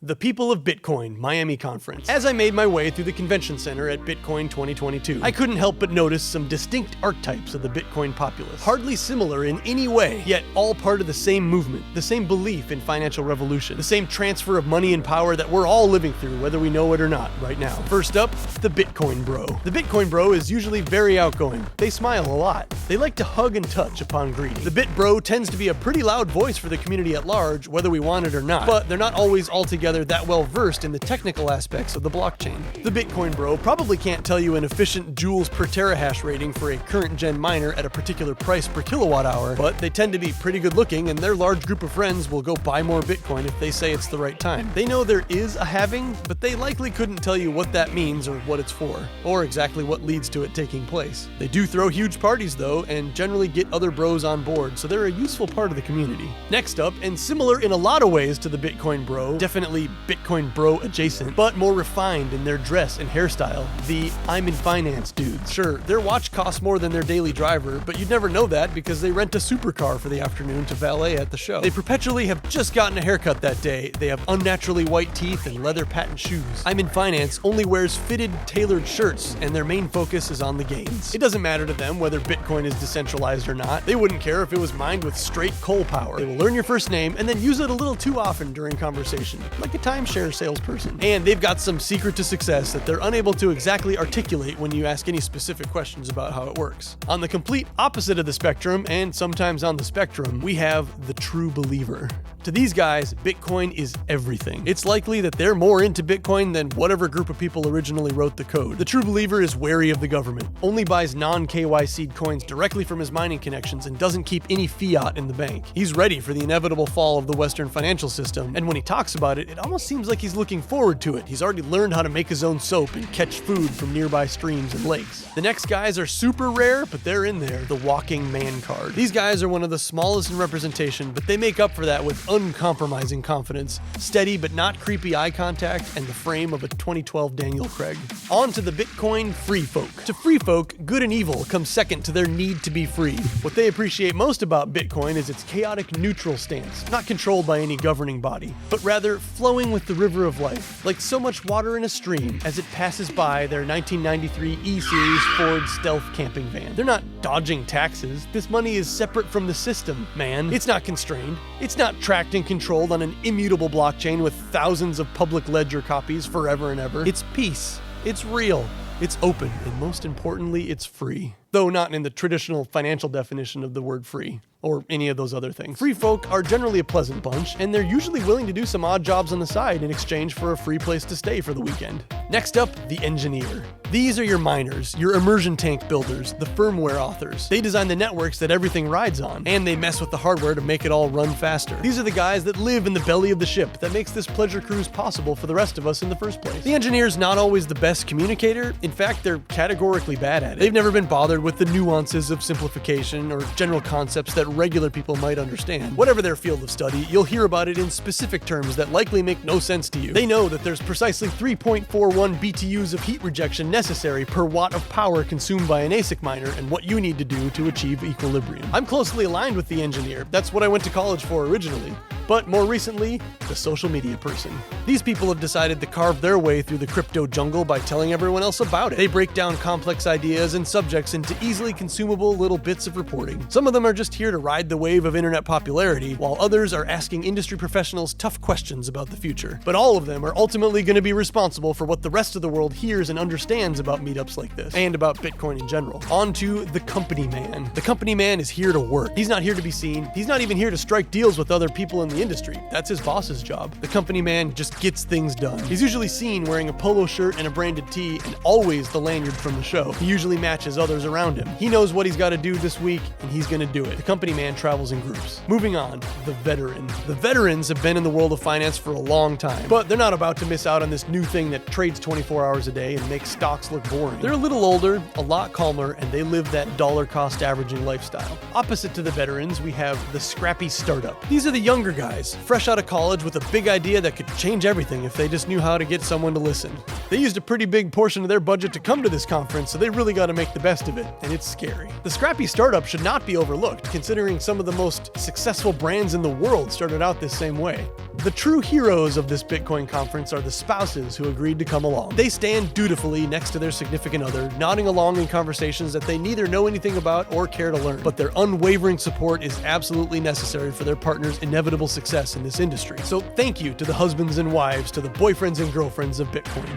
The People of Bitcoin Miami Conference. As I made my way through the convention center at Bitcoin 2022, I couldn't help but notice some distinct archetypes of the Bitcoin populace. Hardly similar in any way, yet all part of the same movement, the same belief in financial revolution, the same transfer of money and power that we're all living through, whether we know it or not, right now. First up, the Bitcoin Bro. The Bitcoin Bro is usually very outgoing. They smile a lot. They like to hug and touch upon greeting. The Bit Bro tends to be a pretty loud voice for the community at large, whether we want it or not, but they're not always altogether that well versed in the technical aspects of the blockchain. The Bitcoin Bro probably can't tell you an efficient joules per terahash rating for a current gen miner at a particular price per kilowatt hour, but they tend to be pretty good looking and their large group of friends will go buy more Bitcoin if they say it's the right time. They know there is a halving, but they likely couldn't tell you what that means or what it's for, or exactly what leads to it taking place. They do throw huge parties though, and generally get other bros on board, so they're a useful part of the community. Next up, and similar in a lot of ways to the Bitcoin Bro, definitely Bitcoin Bro adjacent, but more refined in their dress and hairstyle, the I'm in finance dudes. Sure, their watch costs more than their daily driver, but you'd never know that because they rent a supercar for the afternoon to valet at the show. They perpetually have just gotten a haircut that day, they have unnaturally white teeth and leather patent shoes. I'm in finance only wears fitted, tailored shirts, and their main focus is on the gains. It doesn't matter to them whether Bitcoin is decentralized or not. They wouldn't care if it was mined with straight coal power. They will learn your first name and then use it a little too often during conversation, like a timeshare salesperson. And they've got some secret to success that they're unable to exactly articulate when you ask any specific questions about how it works. On the complete opposite of the spectrum, and sometimes on the spectrum, we have the true believer. To these guys, Bitcoin is everything. It's likely that they're more into Bitcoin than whatever group of people originally wrote the code. The true believer is wary of the government, only buys non-KYC'd coins directly from his mining connections and doesn't keep any fiat in the bank. He's ready for the inevitable fall of the Western financial system, and when he talks about it, it almost seems like he's looking forward to it. He's already learned how to make his own soap and catch food from nearby streams and lakes. The next guys are super rare, but they're in there, the walking man card. These guys are one of the smallest in representation, but they make up for that with uncompromising confidence, steady but not creepy eye contact, and the frame of a 2012 Daniel Craig. On to the Bitcoin free folk. To free folk, good and evil come second to their need to be free. What they appreciate most about Bitcoin is its chaotic neutral stance, not controlled by any governing body, but rather flowing with the river of life, like so much water in a stream as it passes by their 1993 E-Series Ford stealth camping van. They're not dodging taxes. This money is separate from the system, man. It's not constrained. It's not tracked and controlled on an immutable blockchain with thousands of public ledger copies forever and ever. It's peace. It's real. It's open, and most importantly, it's free. Though not in the traditional financial definition of the word free, or any of those other things. Free folk are generally a pleasant bunch, and they're usually willing to do some odd jobs on the side in exchange for a free place to stay for the weekend. Next up, the engineer. These are your miners, your immersion tank builders, the firmware authors. They design the networks that everything rides on, and they mess with the hardware to make it all run faster. These are the guys that live in the belly of the ship that makes this pleasure cruise possible for the rest of us in the first place. The engineer's not always the best communicator. In fact, they're categorically bad at it. They've never been bothered with the nuances of simplification or general concepts that regular people might understand. Whatever their field of study, you'll hear about it in specific terms that likely make no sense to you. They know that there's precisely 3.41 BTUs of heat rejection necessary per watt of power consumed by an ASIC miner and what you need to do to achieve equilibrium. I'm closely aligned with the engineer. That's what I went to college for originally. But more recently, the social media person. These people have decided to carve their way through the crypto jungle by telling everyone else about it. They break down complex ideas and subjects into easily consumable little bits of reporting. Some of them are just here to ride the wave of internet popularity, while others are asking industry professionals tough questions about the future. But all of them are ultimately going to be responsible for what the rest of the world hears and understands about meetups like this, and about Bitcoin in general. On to the company man. The company man is here to work. He's not here to be seen. He's not even here to strike deals with other people in the industry. That's his boss's job. The company man just gets things done. He's usually seen wearing a polo shirt and a branded tee, and always the lanyard from the show. He usually matches others around him. He knows what he's got to do this week, and he's going to do it. The company man travels in groups. Moving on, the veteran. The veterans have been in the world of finance for a long time, but they're not about to miss out on this new thing that trades 24 hours a day and makes stocks look boring. They're a little older, a lot calmer, and they live that dollar cost averaging lifestyle. Opposite to the veterans, we have the Scrappy Startup. These are the younger guys guys, fresh out of college with a big idea that could change everything if they just knew how to get someone to listen. They used a pretty big portion of their budget to come to this conference, so they really got to make the best of it, and it's scary. The Scrappy Startup should not be overlooked, considering some of the most successful brands in the world started out this same way. The true heroes of this Bitcoin conference are the spouses who agreed to come along. They stand dutifully next to their significant other, nodding along in conversations that they neither know anything about or care to learn. But their unwavering support is absolutely necessary for their partner's inevitable success in this industry. So thank you to the husbands and wives, to the boyfriends and girlfriends of Bitcoin.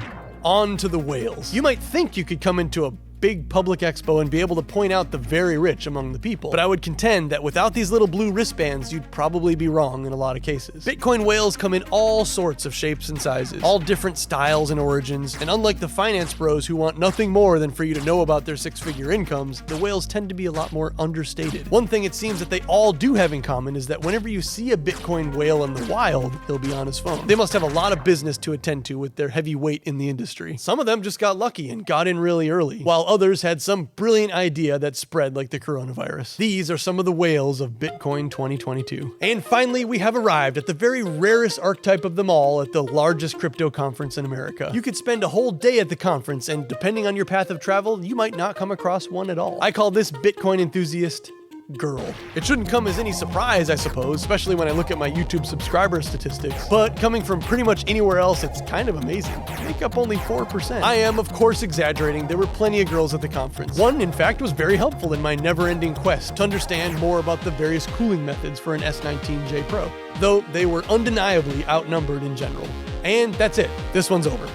On to the whales. You might think you could come into a big public expo and be able to point out the very rich among the people. But I would contend that without these little blue wristbands, you'd probably be wrong in a lot of cases. Bitcoin whales come in all sorts of shapes and sizes, all different styles and origins, and unlike the finance bros who want nothing more than for you to know about their six-figure incomes, the whales tend to be a lot more understated. One thing it seems that they all do have in common is that whenever you see a Bitcoin whale in the wild, he'll be on his phone. They must have a lot of business to attend to with their heavy weight in the industry. Some of them just got lucky and got in really early, while others had some brilliant idea that spread like the coronavirus. These are some of the whales of Bitcoin 2022. And finally, we have arrived at the very rarest archetype of them all at the largest crypto conference in America. You could spend a whole day at the conference, and depending on your path of travel, you might not come across one at all. I call this Bitcoin enthusiast girl. It shouldn't come as any surprise, I suppose, especially when I look at my YouTube subscriber statistics, but coming from pretty much anywhere else, it's kind of amazing. Make up only 4%. I am, of course, exaggerating. There were plenty of girls at the conference. One, in fact, was very helpful in my never-ending quest to understand more about the various cooling methods for an S19J Pro, though they were undeniably outnumbered in general. And that's it. This one's over.